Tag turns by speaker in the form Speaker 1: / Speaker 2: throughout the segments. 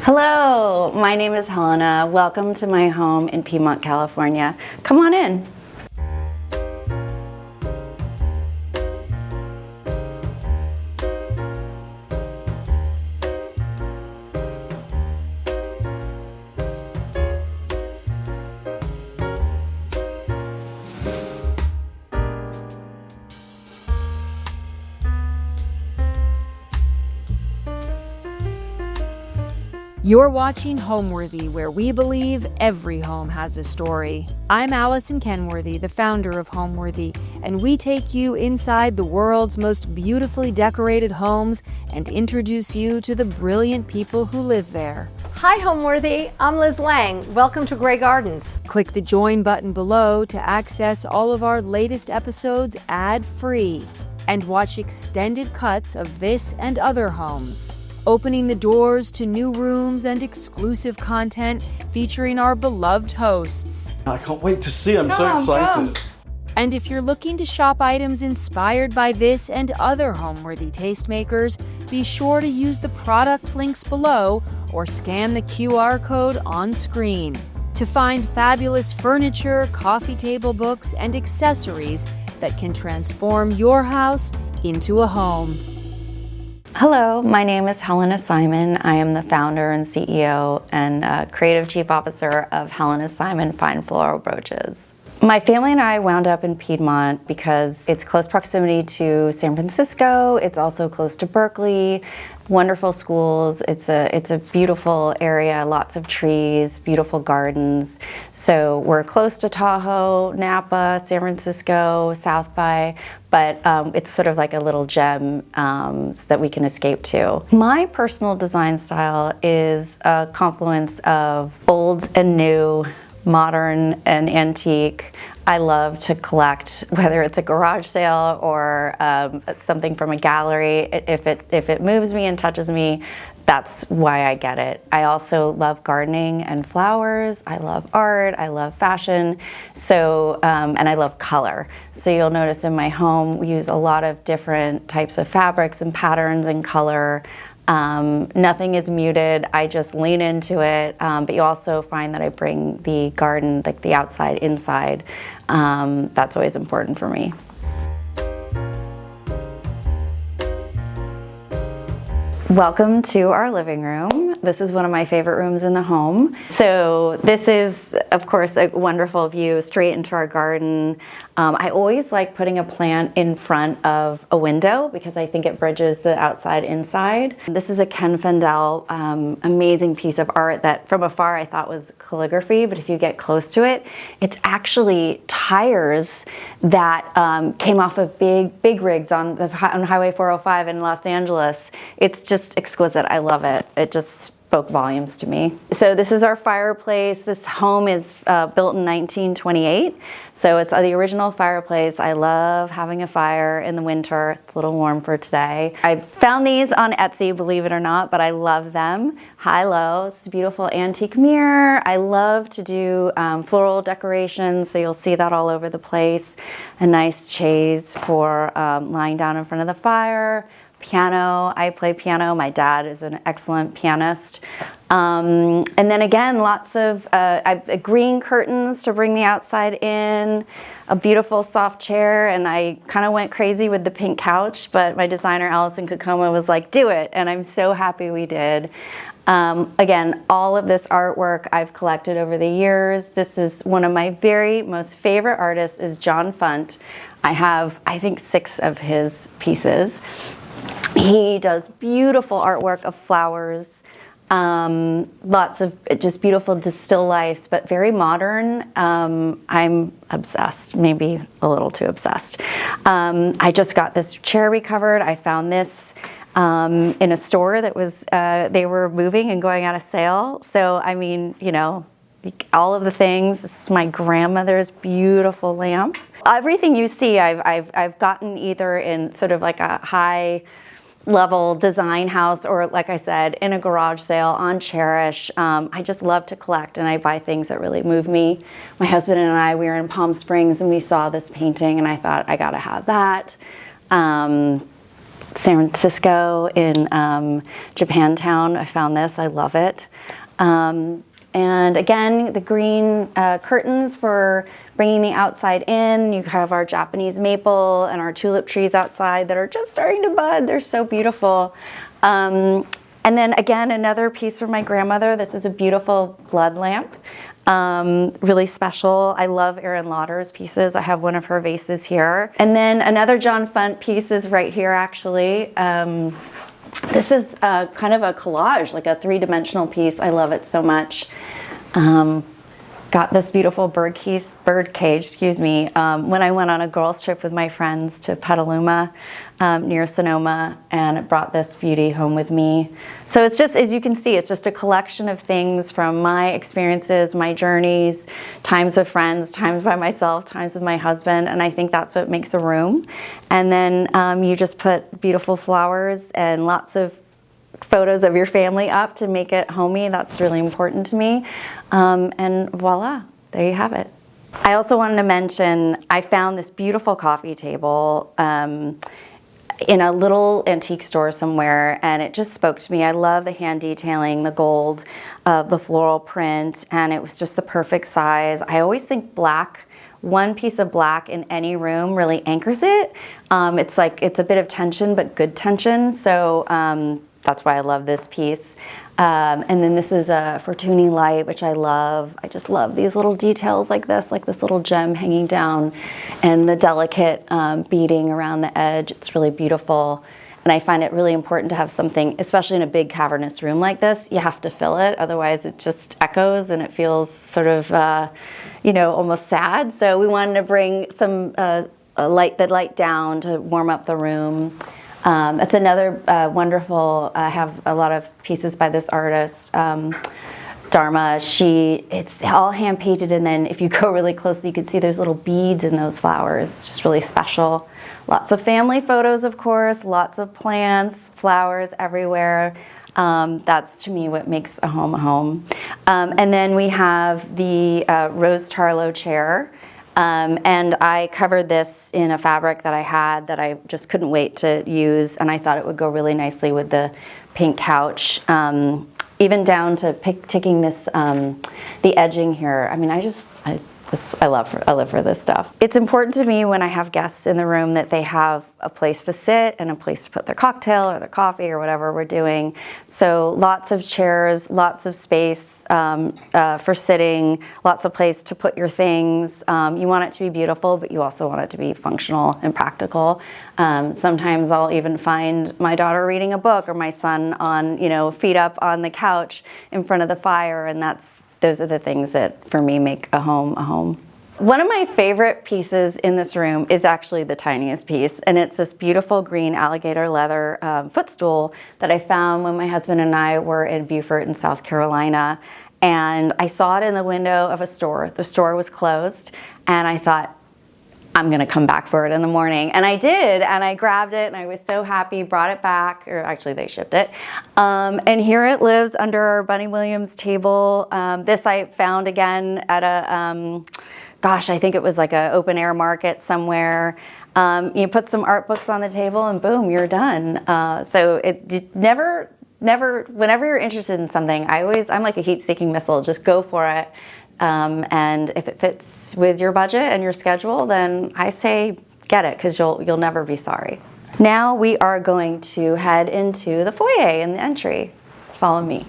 Speaker 1: Hello, my name is Helena. Welcome to my home in Piedmont, California. Come on in.
Speaker 2: You're watching Homeworthy, where we believe every home has a story. I'm Allison Kenworthy, the founder of Homeworthy, and we take you inside the world's most beautifully decorated homes and introduce you to the brilliant people who live there.
Speaker 3: Hi Homeworthy, I'm Liz Lang. Welcome to Grey Gardens.
Speaker 2: Click the join button below to access all of our latest episodes ad-free and watch extended cuts of this and other homes, opening the doors to new rooms and exclusive content featuring our beloved hosts.
Speaker 4: I can't wait to see. I'm so excited.
Speaker 2: And if you're looking to shop items inspired by this and other Homeworthy tastemakers, be sure to use the product links below or scan the QR code on screen to find fabulous furniture, coffee table books, and accessories that can transform your house into a home.
Speaker 1: Hello, my name is Helena Simon. I am the founder and CEO and creative chief officer of Helena Simon Fine Floral Brooches. My family and I wound up in Piedmont because it's close proximity to San Francisco. It's also close to Berkeley. Wonderful schools. It's a beautiful area, lots of trees, beautiful gardens. So we're close to Tahoe, Napa, San Francisco, South by, but it's sort of like a little gem that we can escape to. My personal design style is a confluence of old and new, modern and antique. I love to collect, whether it's a garage sale or something from a gallery. If it moves me and touches me, that's why I get it. I also love gardening and flowers. I love art. I love fashion. So, and I love color. So you'll notice in my home, we use a lot of different types of fabrics and patterns and color. Nothing is muted. I just lean into it. But you also find that I bring the garden, like the outside, inside. That's always important for me. Welcome to our living room. This is one of my favorite rooms in the home. So this is, of course, a wonderful view straight into our garden. I always like putting a plant in front of a window because I think it bridges the outside inside. This is a Ken Fendel amazing piece of art that from afar I thought was calligraphy, but if you get close to it, it's actually tires that came off of big rigs on Highway 405 in Los Angeles. It's just exquisite. I love it. It just spoke volumes to me. So this is our fireplace. This home is built in 1928. So it's the original fireplace. I love having a fire in the winter. It's a little warm for today. I found these on Etsy, believe it or not, but I love them. High-low. It's a beautiful antique mirror. I love to do floral decorations, so you'll see that all over the place. A nice chaise for lying down in front of the fire. Piano. I play piano. My dad is an excellent pianist. And then again, lots of green curtains to bring the outside in, a beautiful soft chair, and I kind of went crazy with the pink couch, but my designer, Allison Kokoma, was like, do it, and I'm so happy we did. Again, all of this artwork I've collected over the years. This is one of my very most favorite artists is John Funt. I have, I think, 6 of his pieces. He does beautiful artwork of flowers, lots of just beautiful still lifes, but very modern. I'm obsessed, maybe a little too obsessed. I just got this chair recovered. I found this in a store that was, they were moving and going out of sale. So, I mean, you know, all of the things. This is my grandmother's beautiful lamp. Everything you see, I've gotten either in sort of like a high level design house or, like I said, in a garage sale on Cherish. I just love to collect, and I buy things that really move me. My husband and I, we were in Palm Springs and we saw this painting and I thought, I gotta have that. San Francisco in Japantown. I found this, I love it. And again, the green curtains for bringing the outside in. You have our Japanese maple and our tulip trees outside that are just starting to bud. They're so beautiful. And then again, another piece from my grandmother. This is a beautiful blood lamp. Really special. I love Erin Lauder's pieces. I have one of her vases here. And then another John Funt piece is right here, actually. This is kind of a collage, like a three-dimensional piece. I love it so much. Got this beautiful bird cage, when I went on a girls' trip with my friends to Petaluma near Sonoma, and brought this beauty home with me. So it's just, as you can see, it's just a collection of things from my experiences, my journeys, times with friends, times by myself, times with my husband, and I think that's what makes a room. And then you just put beautiful flowers and lots of photos of your family up to make it homey. That's really important to me. And voila, there you have it. I also wanted to mention, I found this beautiful coffee table in a little antique store somewhere, and it just spoke to me. I love the hand detailing, the gold, the floral print, and it was just the perfect size. I always think black, one piece of black in any room really anchors it. It's like, it's a bit of tension, but good tension. So that's why I love this piece. And then this is a Fortuny light, which I love. I just love these little details like this little gem hanging down, and the delicate beading around the edge. It's really beautiful. And I find it really important to have something, especially in a big cavernous room like this, you have to fill it. Otherwise it just echoes and it feels sort of, almost sad. So we wanted to bring some light down to warm up the room. That's another wonderful, I have a lot of pieces by this artist, Dharma. It's all hand painted, and then if you go really close, you can see there's little beads in those flowers. It's just really special. Lots of family photos, of course, lots of plants, flowers everywhere. That's to me what makes a home a home. And then we have the Rose Tarlow chair. And I covered this in a fabric that I had that I just couldn't wait to use, and I thought it would go really nicely with the pink couch, even down to ticking this, the edging here. I mean, I live for this stuff. It's important to me when I have guests in the room that they have a place to sit and a place to put their cocktail or their coffee or whatever we're doing. So lots of chairs, lots of space for sitting, lots of place to put your things. You want it to be beautiful, but you also want it to be functional and practical. Sometimes I'll even find my daughter reading a book, or my son on, feet up on the couch in front of the fire, and those are the things that, for me, make a home a home. One of my favorite pieces in this room is actually the tiniest piece, and it's this beautiful green alligator leather footstool that I found when my husband and I were in Beaufort in South Carolina. And I saw it in the window of a store. The store was closed, and I thought, I'm gonna come back for it in the morning. And I did, and I grabbed it, and I was so happy, brought it back, or actually they shipped it. And here it lives under our Bunny Williams table. This I found again at a, I think it was like an open air market somewhere. You put some art books on the table and boom, you're done. So it never, whenever you're interested in something, I'm like a heat-seeking missile, just go for it. And if it fits with your budget and your schedule, then I say get it, because you'll never be sorry. Now we are going to head into the foyer and the entry. Follow me.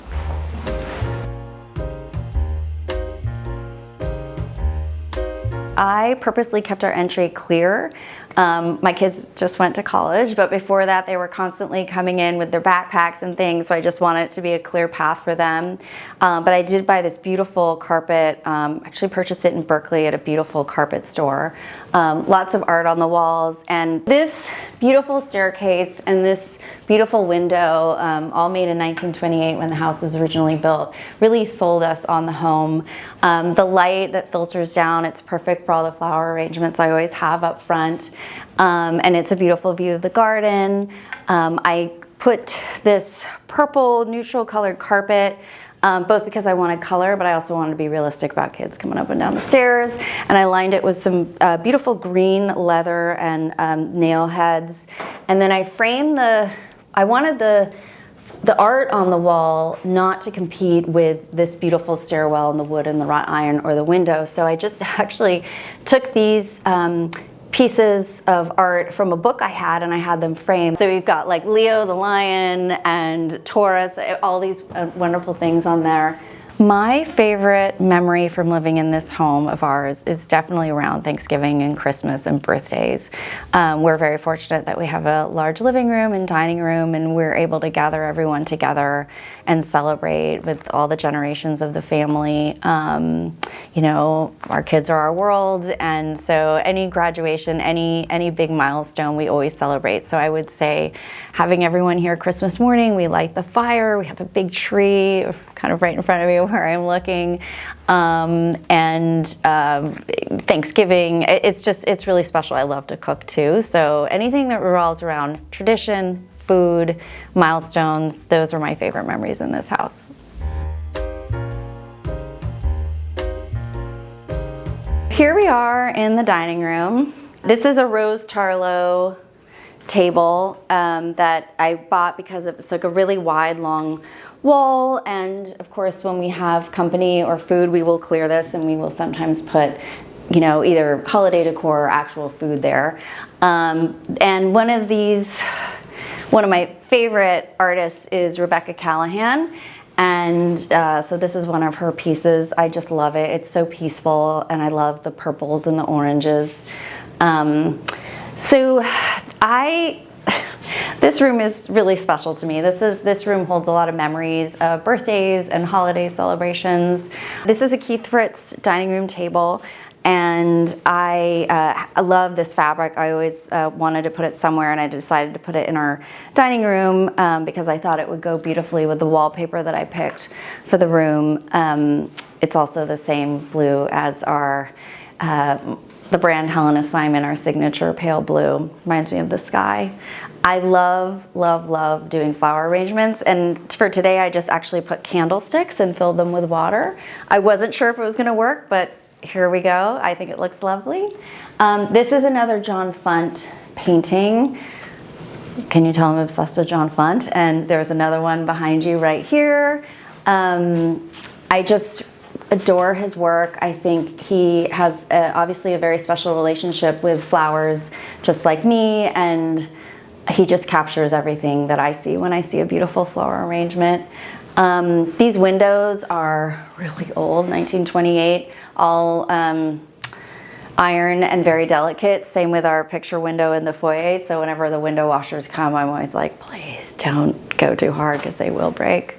Speaker 1: I purposely kept our entry clear. My kids just went to college, but before that they were constantly coming in with their backpacks and things, so I just wanted it to be a clear path for them. But I did buy this beautiful carpet, actually purchased it in Berkeley at a beautiful carpet store. Lots of art on the walls, and this beautiful staircase and this beautiful window, all made in 1928 when the house was originally built, really sold us on the home. The light that filters down, it's perfect for all the flower arrangements I always have up front. And it's a beautiful view of the garden. I put this purple neutral colored carpet, both because I wanted color, but I also wanted to be realistic about kids coming up and down the stairs. And I lined it with some beautiful green leather and nail heads. And then I framed I wanted the art on the wall not to compete with this beautiful stairwell and the wood and the wrought iron or the window. So I just actually took these pieces of art from a book I had, and I had them framed. So we've got like Leo the lion and Taurus, all these wonderful things on there. My favorite memory from living in this home of ours is definitely around Thanksgiving and Christmas and birthdays. We're very fortunate that we have a large living room and dining room, and we're able to gather everyone together and celebrate with all the generations of the family. You know, our kids are our world, and so any graduation, any big milestone, we always celebrate. So I would say having everyone here Christmas morning, we light the fire, we have a big tree kind of right in front of me where I'm looking, and Thanksgiving, it's really special. I love to cook too, so anything that revolves around tradition, food, milestones, those are my favorite memories in this house. Here we are in the dining room. This is a rose tarlo table that I bought because it's like a really wide, long wall, and of course when we have company or food, we will clear this and we will sometimes put, you know, either holiday decor or actual food there. And one of my favorite artists is Rebecca Callahan, and so this is one of her pieces. I just love it. It's so peaceful, and I love the purples and the oranges. This room is really special to me. This room holds a lot of memories of birthdays and holiday celebrations. This is a Keith Fritz dining room table, and I love this fabric. I always wanted to put it somewhere, and I decided to put it in our dining room because I thought it would go beautifully with the wallpaper that I picked for the room. It's also the same blue as the brand Helena Simon, our signature pale blue. Reminds me of the sky. I love, love, love doing flower arrangements, and for today I just actually put candlesticks and filled them with water. I wasn't sure if it was going to work, but here we go. I think it looks lovely. This is another John Funt painting. Can you tell I'm obsessed with John Funt? And there's another one behind you right here. I just adore his work. I think he has obviously a very special relationship with flowers, just like me, and he just captures everything that I see when I see a beautiful floral arrangement. These windows are really old, 1928, all iron and very delicate. Same with our picture window in the foyer. So whenever the window washers come, I'm always like, please don't go too hard because they will break.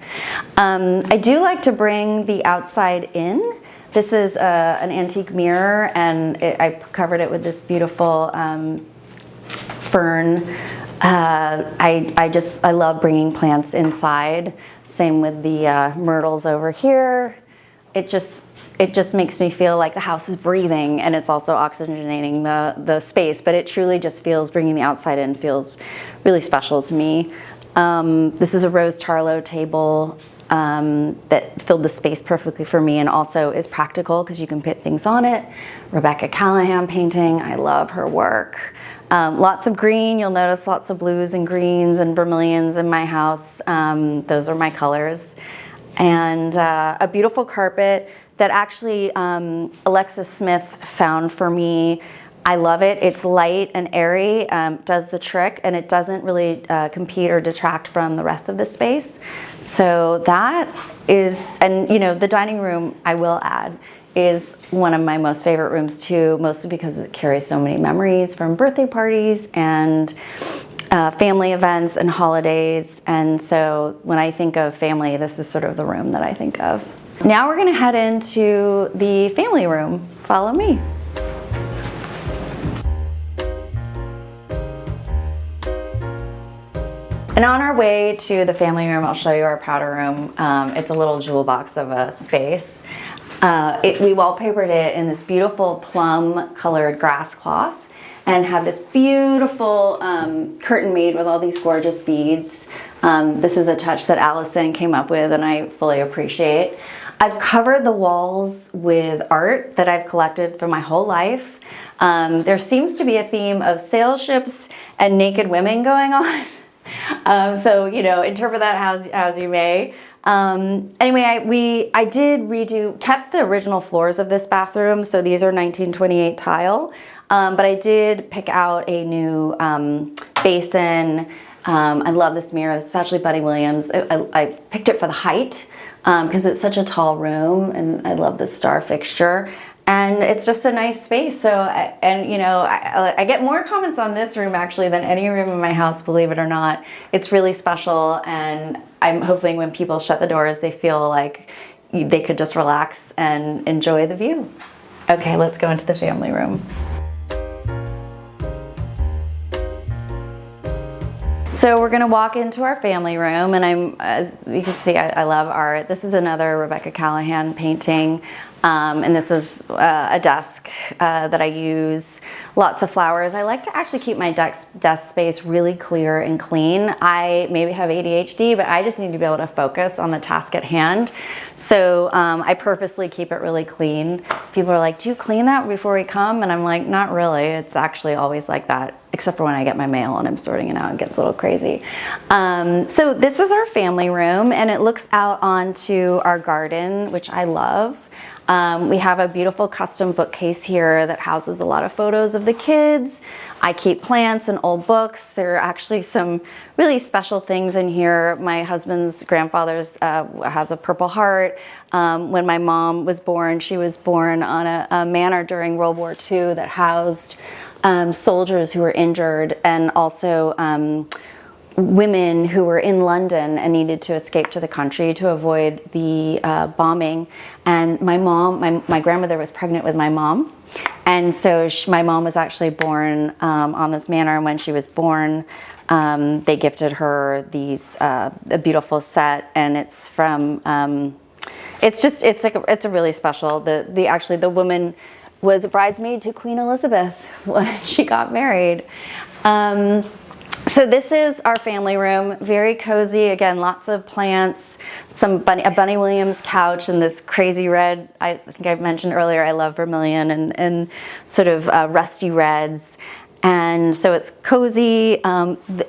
Speaker 1: I do like to bring the outside in. This is an antique mirror, and I covered it with this beautiful fern. I love bringing plants inside. Same with the myrtles over here. It just makes me feel like the house is breathing, and it's also oxygenating the space, but it truly just feels, bringing the outside in feels really special to me. This is a rose tarlo table that filled the space perfectly for me, and also is practical because you can put things on it. Rebecca Callahan painting, I love her work. Lots of green, you'll notice lots of blues and greens and vermilions in my house. Those are my colors. And a beautiful carpet that actually Alexis Smith found for me. I love it. It's light and airy, does the trick, and it doesn't really compete or detract from the rest of the space. So that is, and you know, the dining room, I will add, is one of my most favorite rooms too, mostly because it carries so many memories from birthday parties and family events and holidays. And so when I think of family, this is sort of the room that I think of. Now we're gonna head into the family room. Follow me. And on our way to the family room, I'll show you our powder room. It's a little jewel box of a space. We wallpapered it in this beautiful plum colored grass cloth and had this beautiful curtain made with all these gorgeous beads. This is a touch that Allison came up with and I fully appreciate. I've covered the walls with art that I've collected for my whole life. There seems to be a theme of sail ships and naked women going on. So, you know, interpret that as you may. Anyway, I did kept the original floors of this bathroom. So these are 1928 tile. But I did pick out a new basin. I love this mirror. It's actually Bunny Williams. I picked it for the height because it's such a tall room, and I love this star fixture. And it's just a nice space. So, I get more comments on this room actually than any room in my house, believe it or not. It's really special, and I'm hoping when people shut the doors, they feel like they could just relax and enjoy the view. Okay, let's go into the family room. So we're gonna walk into our family room, and as you can see, I love art. This is another Rebecca Callahan painting, and this is a desk that I use. Lots of flowers. I like to actually keep my desk space really clear and clean. I maybe have ADHD, but I just need to be able to focus on the task at hand. So I purposely keep it really clean. People are like, do you clean that before we come? And I'm like, not really. It's actually always like that, except for when I get my mail and I'm sorting it out, it gets a little crazy. So this is our family room, and it looks out onto our garden, which I love. We have a beautiful custom bookcase here that houses a lot of photos of the kids. I keep plants and old books. There are actually some really special things in here. My husband's grandfather's has a Purple Heart. When my mom was born, she was born on a manor during World War II that housed soldiers who were injured, and also women who were in London and needed to escape to the country to avoid the bombing. And my grandmother was pregnant with my mom. And so my mom was actually born on this manor. And when she was born, they gifted her a beautiful set. And it's from, it's a really special, the woman was a bridesmaid to Queen Elizabeth when she got married. So this is our family room, very cozy. Again, lots of plants, a Bunny Williams couch, and this crazy red. I think I mentioned earlier, I love vermilion and sort of rusty reds. And so it's cozy.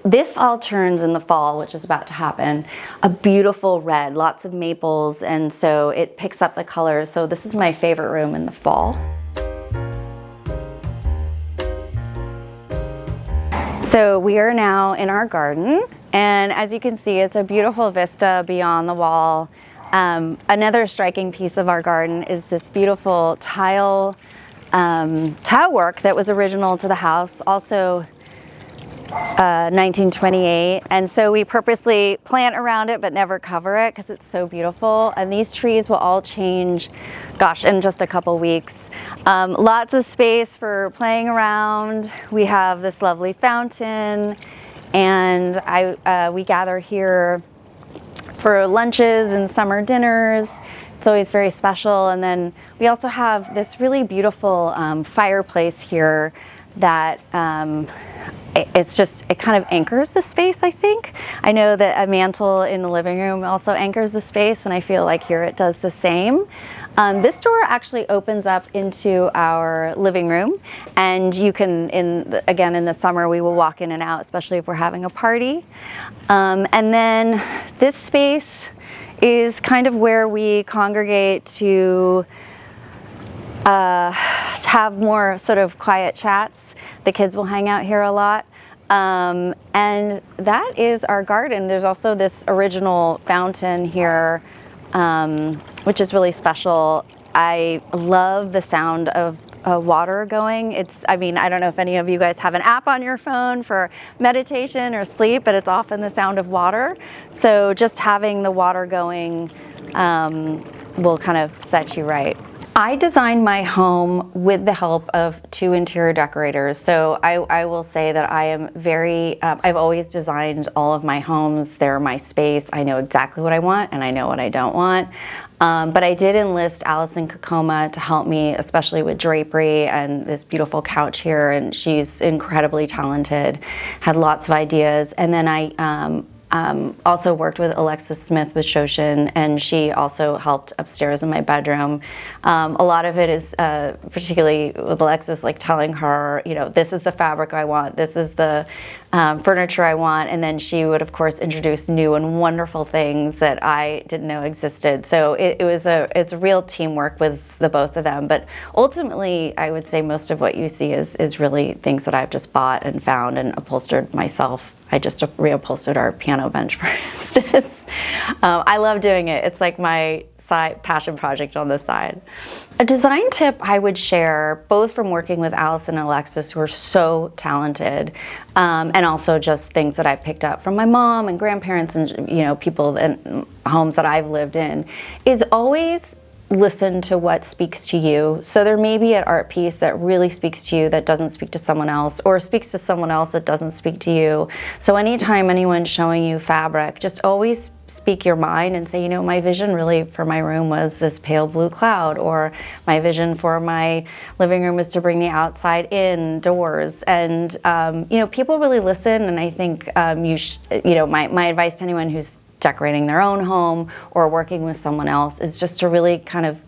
Speaker 1: This all turns in the fall, which is about to happen, a beautiful red, lots of maples, and so it picks up the colors. So this is my favorite room in the fall. So we are now in our garden, and as you can see, it's a beautiful vista beyond the wall. Another striking piece of our garden is this beautiful tile work that was original to the house, also 1928. And so we purposely plant around it but never cover it because it's so beautiful. And these trees will all change, gosh, in just a couple weeks. Lots of space for playing around. We have this lovely fountain, and we gather here for lunches and summer dinners. It's always very special. And then we also have this really beautiful fireplace here that it kind of anchors the space, I think. I know that a mantle in the living room also anchors the space, and I feel like here it does the same. This door actually opens up into our living room, and you can, again in the summer, we will walk in and out, especially if we're having a party. And then this space is kind of where we congregate to have more sort of quiet chats. The kids will hang out here a lot. And that is our garden. There's also this original fountain here, which is really special. I love the sound of water going. I don't know if any of you guys have an app on your phone for meditation or sleep, but it's often the sound of water. So just having the water going will kind of set you right. I designed my home with the help of 2 interior decorators. So I will say that I am I've always designed all of my homes. They're my space. I know exactly what I want and I know what I don't want. But I did enlist Allison Kokoma to help me, especially with drapery and this beautiful couch here. And she's incredibly talented, had lots of ideas. And then I also worked with Alexis Smith with Shoshin, and she also helped upstairs in my bedroom. A lot of it is, particularly with Alexis, like telling her, you know, this is the fabric I want, this is the furniture I want, and then she would, of course, introduce new and wonderful things that I didn't know existed. So it's a real teamwork with the both of them. But ultimately, I would say most of what you see is really things that I've just bought and found and upholstered myself. I just reupholstered our piano bench, for instance. I love doing it. It's like my side passion project on the side. A design tip I would share, both from working with Allison and Alexis, who are so talented, and also just things that I picked up from my mom and grandparents and, you know, people and homes that I've lived in, is always listen to what speaks to you. So there may be an art piece that really speaks to you that doesn't speak to someone else, or speaks to someone else that doesn't speak to you. So anytime anyone's showing you fabric, just always speak your mind and say, you know, my vision really for my room was this pale blue cloud, or my vision for my living room was to bring the outside indoors. And you know, people really listen, and I think you know, my advice to anyone who's decorating their own home or working with someone else is just to really kind of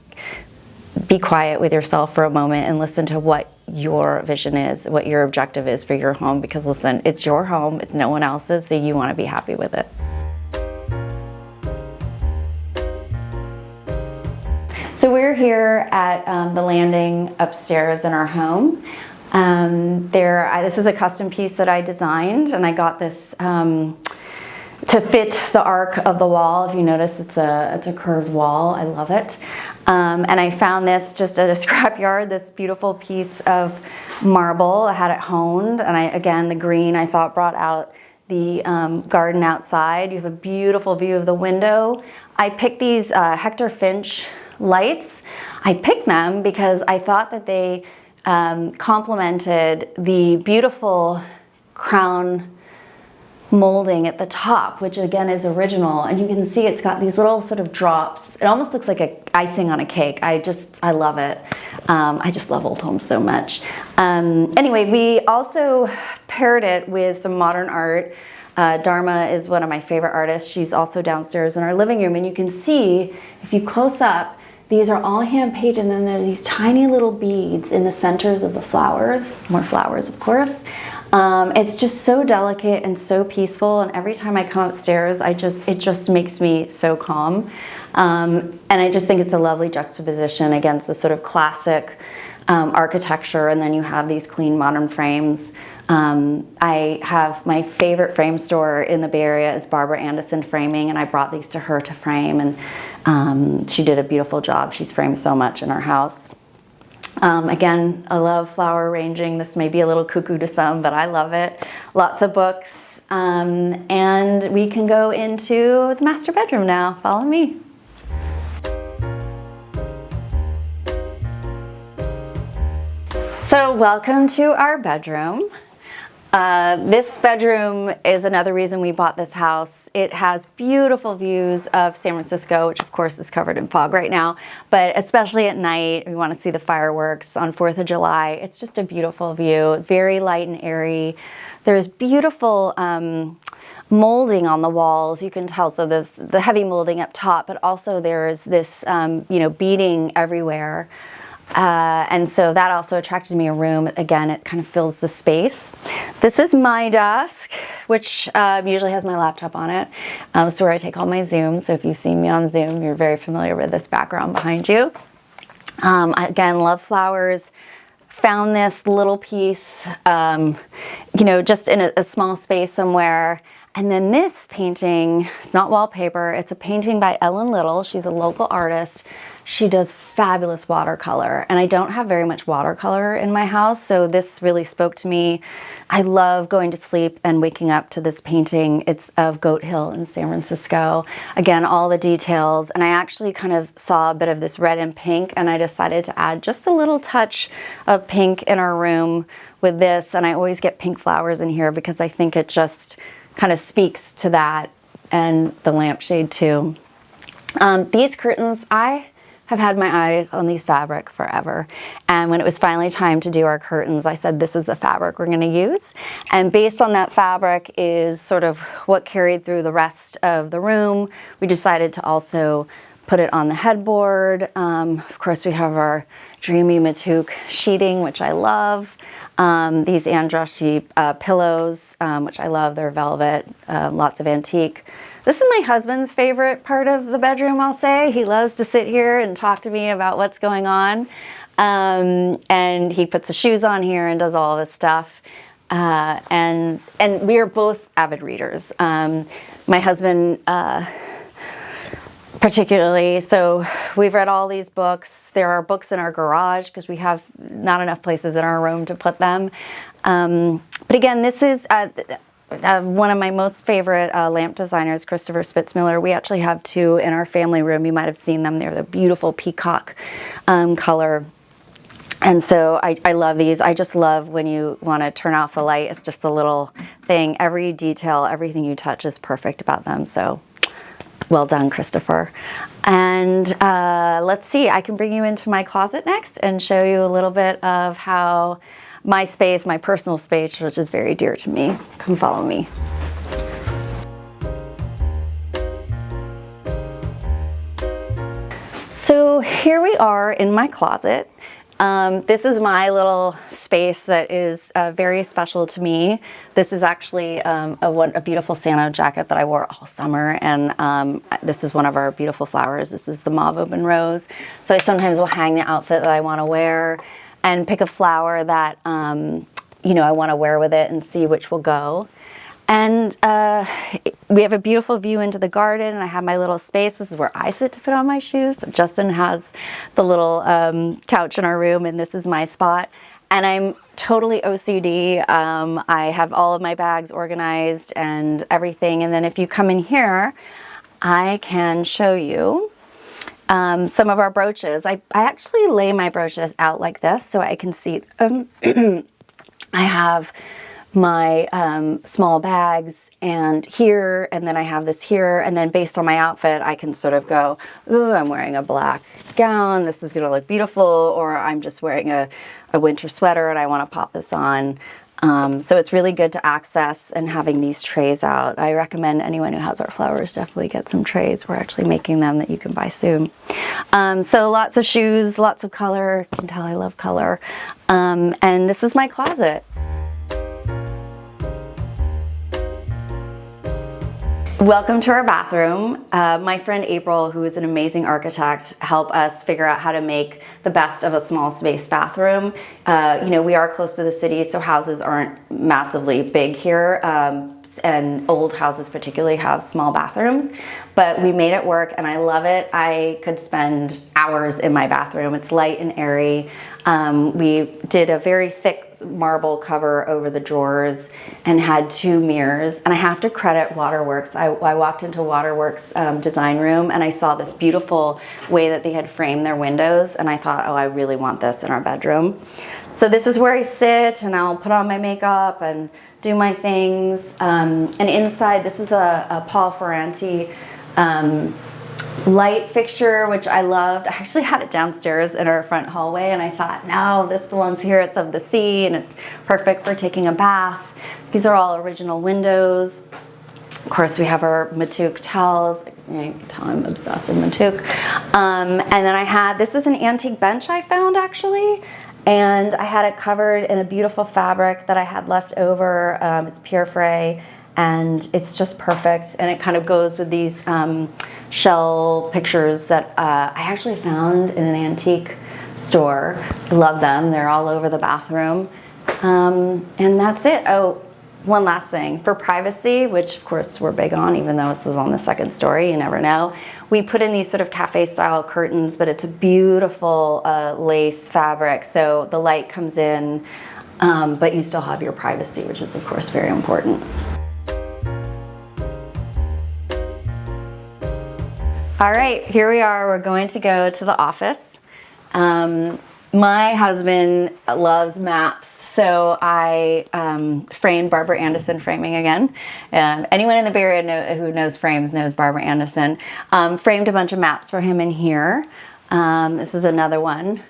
Speaker 1: be quiet with yourself for a moment and listen to what your vision is, what your objective is for your home, because listen, it's your home, it's no one else's, so you want to be happy with it. So we're here at the landing upstairs in our home. This is a custom piece that I designed, and I got this to fit the arc of the wall. If you notice, it's a curved wall. I love it. And I found this just at a scrapyard, this beautiful piece of marble. I had it honed, and again, the green I thought brought out the garden outside. You have a beautiful view of the window. I picked these Hector Finch lights. I picked them because I thought that they complemented the beautiful crown molding at the top, which again is original, and you can see it's got these little sort of drops. It almost looks like icing on a cake. I love it. I just love old homes so much. Anyway, we also paired it with some modern art. Dharma is one of my favorite artists. She's also downstairs in our living room, and you can see, if you close up, these are all hand painted, and then there are these tiny little beads in the centers of the flowers. More flowers, of course. It's just so delicate and so peaceful, and every time I come upstairs, it just makes me so calm. And I just think it's a lovely juxtaposition against the sort of classic architecture, and then you have these clean modern frames. I have my favorite frame store in the Bay Area is Barbara Anderson Framing, and I brought these to her to frame, and she did a beautiful job. She's framed so much in our house. Again, I love flower arranging. This may be a little cuckoo to some, but I love it. Lots of books. And we can go into the master bedroom now. Follow me. So welcome to our bedroom. This bedroom is another reason we bought this house. It has beautiful views of San Francisco, which of course is covered in fog right now, but especially at night, we want to see the fireworks on 4th of July. It's just a beautiful view, very light and airy. There's beautiful molding on the walls, you can tell. So there's the heavy molding up top, but also there's this, beading everywhere. And so that also attracted me a room. Again, it kind of fills the space. This is my desk, which usually has my laptop on it. So where I take all my Zooms. So if you see me on Zoom, you're very familiar with this background behind you. Again, love flowers. Found this little piece, just in a small space somewhere. And then this painting, it's not wallpaper, it's a painting by Ellen Little. She's a local artist. She does fabulous watercolor, and I don't have very much watercolor in my house, so this really spoke to me. I love going to sleep and waking up to this painting. It's of Goat Hill in San Francisco. Again, all the details, and I actually kind of saw a bit of this red and pink, and I decided to add just a little touch of pink in our room with this, and I always get pink flowers in here because I think it just kind of speaks to that, and the lampshade too. These curtains, I have had my eye on these fabric forever. And when it was finally time to do our curtains, I said, this is the fabric we're going to use. And based on that fabric is sort of what carried through the rest of the room. We decided to also put it on the headboard. Of course, we have our dreamy Matouk sheeting, which I love. These Androshi pillows, which I love. They're velvet, lots of antique. This is my husband's favorite part of the bedroom, I'll say. He loves to sit here and talk to me about what's going on. And he puts the shoes on here and does all of this stuff. And we are both avid readers. My husband particularly, so we've read all these books. There are books in our garage because we have not enough places in our room to put them. But again, this is one of my most favorite lamp designers, Christopher Spitzmiller. We actually have two in our family room. You might have seen them. They're the beautiful peacock color. And so I love these. I just love when you want to turn off the light. It's just a little thing. Every detail, everything you touch is perfect about them. So well done, Christopher. And let's see, I can bring you into my closet next and show you a little bit of how my space, my personal space, which is very dear to me. Come follow me. So here we are in my closet. This is my little space that is very special to me. This is actually a beautiful Santa jacket that I wore all summer, and this is one of our beautiful flowers. This is the mauve open rose. So I sometimes will hang the outfit that I want to wear and pick a flower that you know, I want to wear with it and see which will go. And we have a beautiful view into the garden, and I have my little space. This is where I sit to put on my shoes. So Justin has the little couch in our room, and this is my spot. And I'm totally OCD. I have all of my bags organized and everything. And then if you come in here, I can show you some of our brooches. I actually lay my brooches out like this so I can see them. I have my small bags and here, and then I have this here, and then based on my outfit I can sort of go, ooh, I'm wearing a black gown, this is gonna look beautiful, or I'm just wearing a winter sweater and I want to pop this on. So it's really good to access, and having these trays out. I recommend anyone who has our flowers definitely get some trays. We're actually making them that you can buy soon. So lots of shoes, lots of color. You can tell I love color. And this is my closet. Welcome to our bathroom. My friend April, who is an amazing architect, helped us figure out how to make the best of a small space bathroom. You know, we are close to the city, so houses aren't massively big here, and old houses particularly have small bathrooms, but we made it work and I love it. I could spend hours in my bathroom. It's light and airy. We did a very thick marble cover over the drawers and had 2 mirrors, and I have to credit Waterworks. I walked into Waterworks design room and I saw this beautiful way that they had framed their windows, and I thought, oh, I really want this in our bedroom. So this is where I sit, and I'll put on my makeup and do my things. And inside, this is a Paul Ferranti light fixture, which I loved. I actually had it downstairs in our front hallway, and I thought, no, this belongs here. It's of the sea, and it's perfect for taking a bath. These are all original windows. Of course, we have our Matouk towels. You can tell I'm obsessed with Matouk. And then I had, this is an antique bench I found actually, and I had it covered in a beautiful fabric that I had left over. It's Pierre Fray, and it's just perfect, and it kind of goes with these shell pictures that I actually found in an antique store. I love them. They're all over the bathroom. And that's it. Oh, one last thing. For privacy, which of course we're big on, even though this is on the 2nd story, you never know. We put in these sort of cafe style curtains, but it's a beautiful lace fabric, so the light comes in, but you still have your privacy, which is of course very important. All right, here we are. We're going to go to the office. My husband loves maps, so I framed Barbara Anderson framing again. Anyone in the Bay Area who knows frames knows Barbara Anderson. Framed a bunch of maps for him in here. This is another one.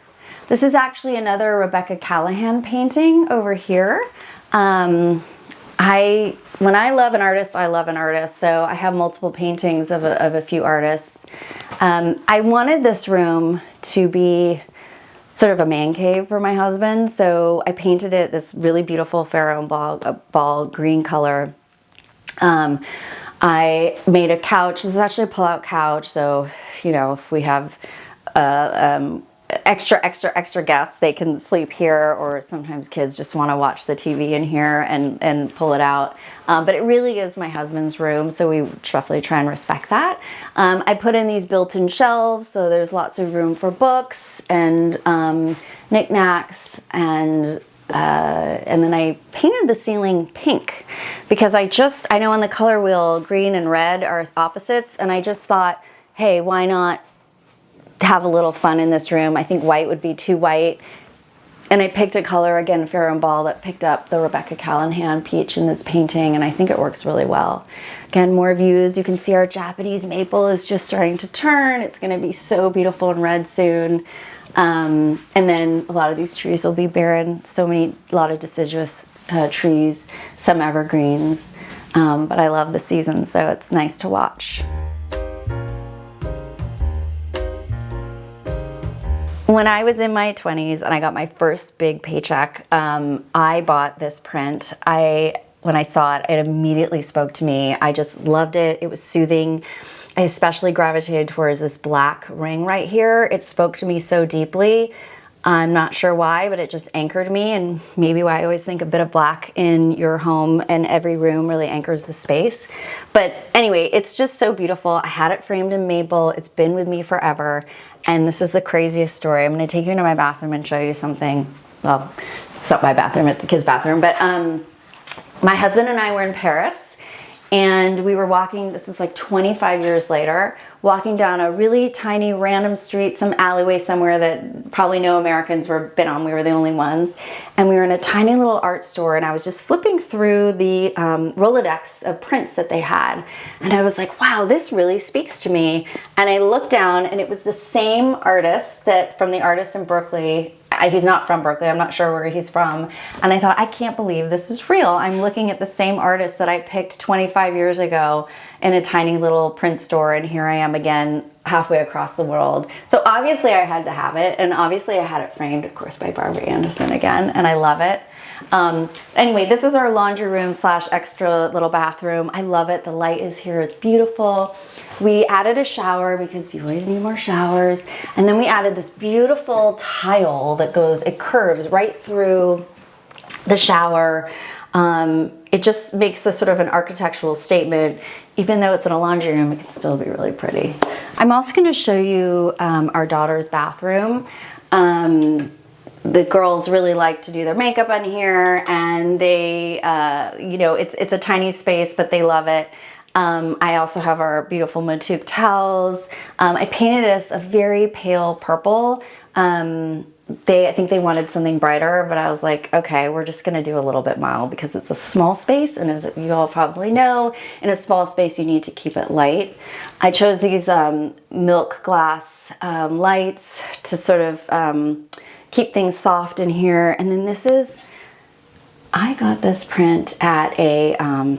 Speaker 1: This is actually another Rebecca Callahan painting over here. When I love an artist, I love an artist. So I have multiple paintings of a few artists. I wanted this room to be sort of a man cave for my husband. So I painted it this really beautiful pharaoh ball green color. I made a couch. This is actually a pull-out couch. So, you know, if we have extra guests, they can sleep here, or sometimes kids just want to watch the TV in here and pull it out. But it really is my husband's room, so we definitely try and respect that. I put in these built-in shelves, so there's lots of room for books and knickknacks, and then I painted the ceiling pink because I know on the color wheel green and red are opposites, and I just thought, hey, why not have a little fun in this room? I think white would be too white. And I picked a color, again, Pharaoh Ball, that picked up the Rebecca Callahan peach in this painting, and I think it works really well. Again, more views. You can see our Japanese maple is just starting to turn. It's going to be so beautiful and red soon. And then a lot of these trees will be barren. A lot of deciduous trees, some evergreens. But I love the season, so it's nice to watch. When I was in my 20s and I got my first big paycheck, I bought this print. When I saw it, it immediately spoke to me. I just loved it. It was soothing. I especially gravitated towards this black ring right here. It spoke to me so deeply. I'm not sure why, but it just anchored me, and maybe why I always think a bit of black in your home and every room really anchors the space. But anyway, it's just so beautiful. I had it framed in maple. It's been with me forever. And this is the craziest story. I'm going to take you into my bathroom and show you something. Well, it's not my bathroom, it's the kids' bathroom. But my husband and I were in Paris, and we were walking, this is like 25 years later, walking down a really tiny random street, some alleyway somewhere that probably no Americans were been on. We were the only ones. And we were in a tiny little art store, and I was just flipping through the Rolodex of prints that they had. And I was like, wow, this really speaks to me. And I looked down, and it was the same artist from the artist in Berkeley. He's not from Berkeley, I'm not sure where he's from. And I thought, I can't believe this is real. I'm looking at the same artist that I picked 25 years ago in a tiny little print store, and here I am again halfway across the world. So obviously I had to have it, and obviously I had it framed, of course, by Barbara Anderson again, and I love it. Anyway, this is our laundry room / extra little bathroom. I love it. The light is here. It's beautiful. We added a shower because you always need more showers. And then we added this beautiful tile that it curves right through the shower. It just makes a sort of an architectural statement. Even though it's in a laundry room, it can still be really pretty. I'm also going to show you our daughter's bathroom. The girls really like to do their makeup in here, and they, it's a tiny space, but they love it. I also have our beautiful Motuk towels. I painted this a very pale purple. I think they wanted something brighter, but I was like, okay, we're just gonna do a little bit mild because it's a small space, and as you all probably know, in a small space you need to keep it light. I chose these milk glass lights to sort of keep things soft in here. And then I got this print at a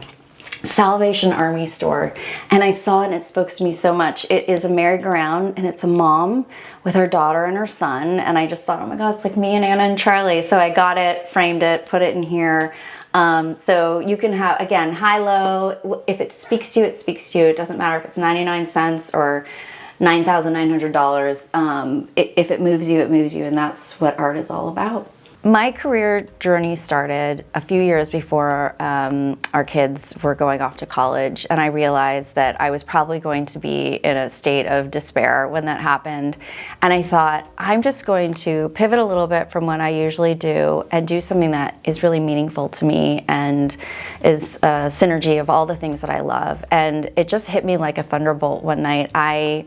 Speaker 1: Salvation Army store, and I saw it and it spoke to me so much. It is a merry-go-round, and it's a mom with her daughter and her son, and I just thought, oh my god, it's like me and Anna and Charlie. So I got it, framed it, put it in here. So you can have, again, high-low. If it speaks to you, it speaks to you. It doesn't matter if it's 99 cents or $9,900. If it moves you, it moves you, and that's what art is all about. My career journey started a few years before our kids were going off to college, and I realized that I was probably going to be in a state of despair when that happened. And I thought, I'm just going to pivot a little bit from what I usually do and do something that is really meaningful to me and is a synergy of all the things that I love. And it just hit me like a thunderbolt one night. I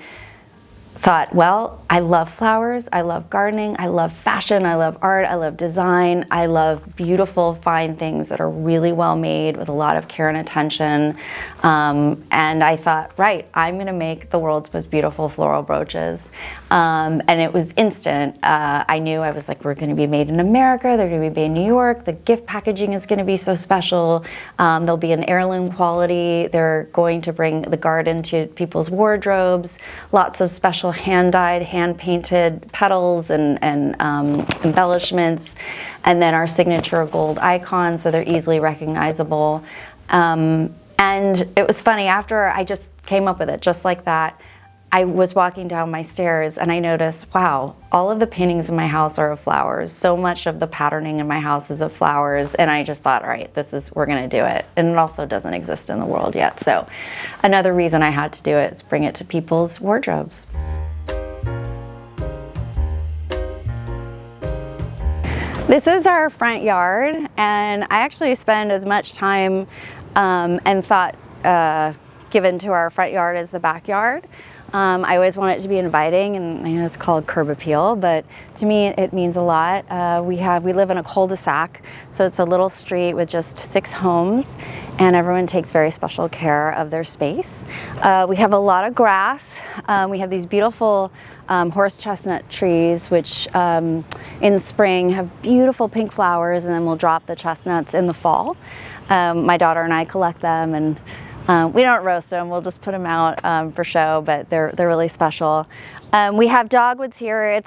Speaker 1: thought, well, I love flowers, I love gardening, I love fashion, I love art, I love design, I love beautiful, fine things that are really well made with a lot of care and attention. And I thought, right, I'm gonna make the world's most beautiful floral brooches. And it was instant. I knew, I was like, we're gonna be made in America, they're gonna be made in New York, the gift packaging is gonna be so special, they'll be an heirloom quality, they're going to bring the garden to people's wardrobes, lots of special hand-dyed, hand-painted petals and embellishments, and then our signature gold icons, so they're easily recognizable. And it was funny, after I just came up with it just like that, I was walking down my stairs and I noticed, wow, all of the paintings in my house are of flowers. So much of the patterning in my house is of flowers. And I just thought, all right, we're gonna do it. And it also doesn't exist in the world yet. So another reason I had to do it is bring it to people's wardrobes. This is our front yard, and I actually spend as much time and thought given to our front yard as the backyard. I always want it to be inviting, and I know it's called curb appeal, but to me it means a lot. We live in a cul-de-sac, so it's a little street with just 6 homes, and everyone takes very special care of their space. We have a lot of grass. We have these beautiful horse chestnut trees, which in spring have beautiful pink flowers, and then we'll drop the chestnuts in the fall. My daughter and I collect them, and we don't roast them, we'll just put them out for show, but they're really special. We have dogwoods here.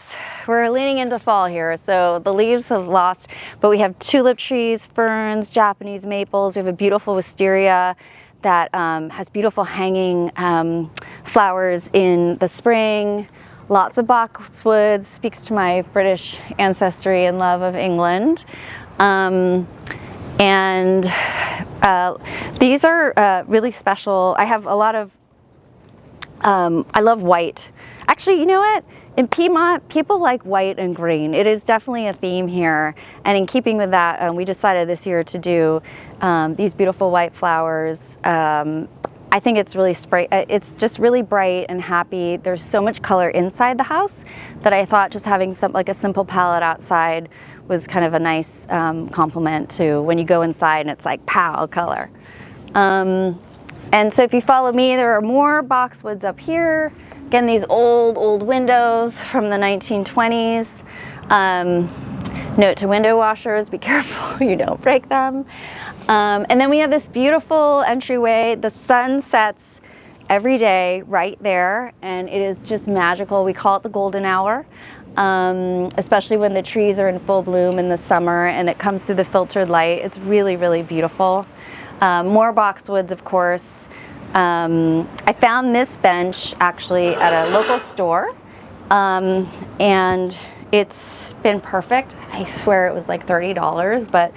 Speaker 1: We're leaning into fall here, so the leaves have lost, but we have tulip trees, ferns, Japanese maples. We have a beautiful wisteria that has beautiful hanging flowers in the spring. Lots of boxwoods, speaks to my British ancestry and love of England. These are really special. I have a lot of, I love white. Actually, you know what? In Piedmont, people like white and green. It is definitely a theme here. And in keeping with that, we decided this year to do these beautiful white flowers. I think it's really it's just really bright and happy. There's so much color inside the house that I thought just having like a simple palette outside was kind of a nice complement to when you go inside and it's like pow color. And so if you follow me, there are more boxwoods up here. Again, these old windows from the 1920s. Note to window washers, be careful you don't break them. And then we have this beautiful entryway. The sun sets every day right there, and it is just magical. We call it the golden hour, especially when the trees are in full bloom in the summer and it comes through the filtered light. It's really, really beautiful. More boxwoods, of course. I found this bench actually at a local store, and it's been perfect. I swear it was like $30, but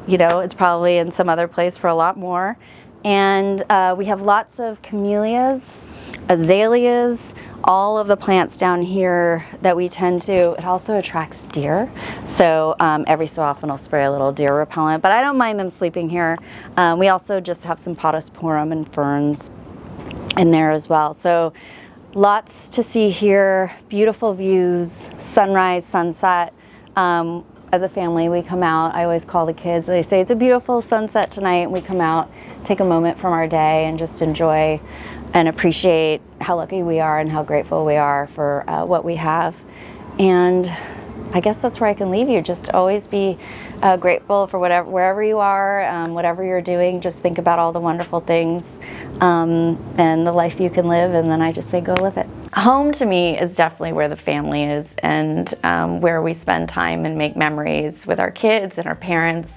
Speaker 1: you know, it's probably in some other place for a lot more. And we have lots of camellias, azaleas, all of the plants down here that we tend to. It also attracts deer, so every so often I'll spray a little deer repellent, but I don't mind them sleeping here. We also just have some potosporum and ferns in there as well. So lots to see here, beautiful views, sunrise, sunset. As a family, we come out. I always call the kids, they say it's a beautiful sunset tonight, and we come out, take a moment from our day and just enjoy and appreciate how lucky we are and how grateful we are for what we have. And I guess that's where I can leave you. Just always be grateful for wherever you are, whatever you're doing. Just think about all the wonderful things and the life you can live, and then I just say go live it. Home to me is definitely where the family is, and where we spend time and make memories with our kids and our parents.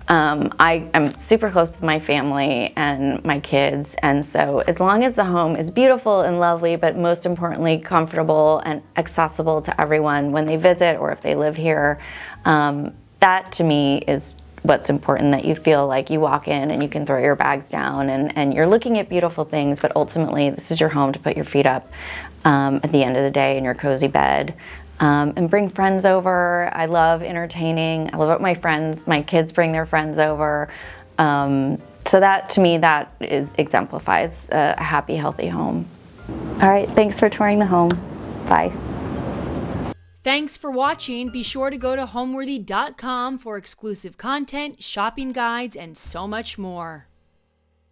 Speaker 1: I am super close with my family and my kids, and so as long as the home is beautiful and lovely, but most importantly comfortable and accessible to everyone when they visit or if they live here, that to me is what's important, that you feel like you walk in and you can throw your bags down and you're looking at beautiful things, but ultimately this is your home to put your feet up at the end of the day in your cozy bed. And bring friends over. I love entertaining. I love it my kids bring their friends over. So that, to me, exemplifies a happy, healthy home. All right, thanks for touring the home. Bye.
Speaker 2: Thanks for watching. Be sure to go to homeworthy.com for exclusive content, shopping guides, and so much more.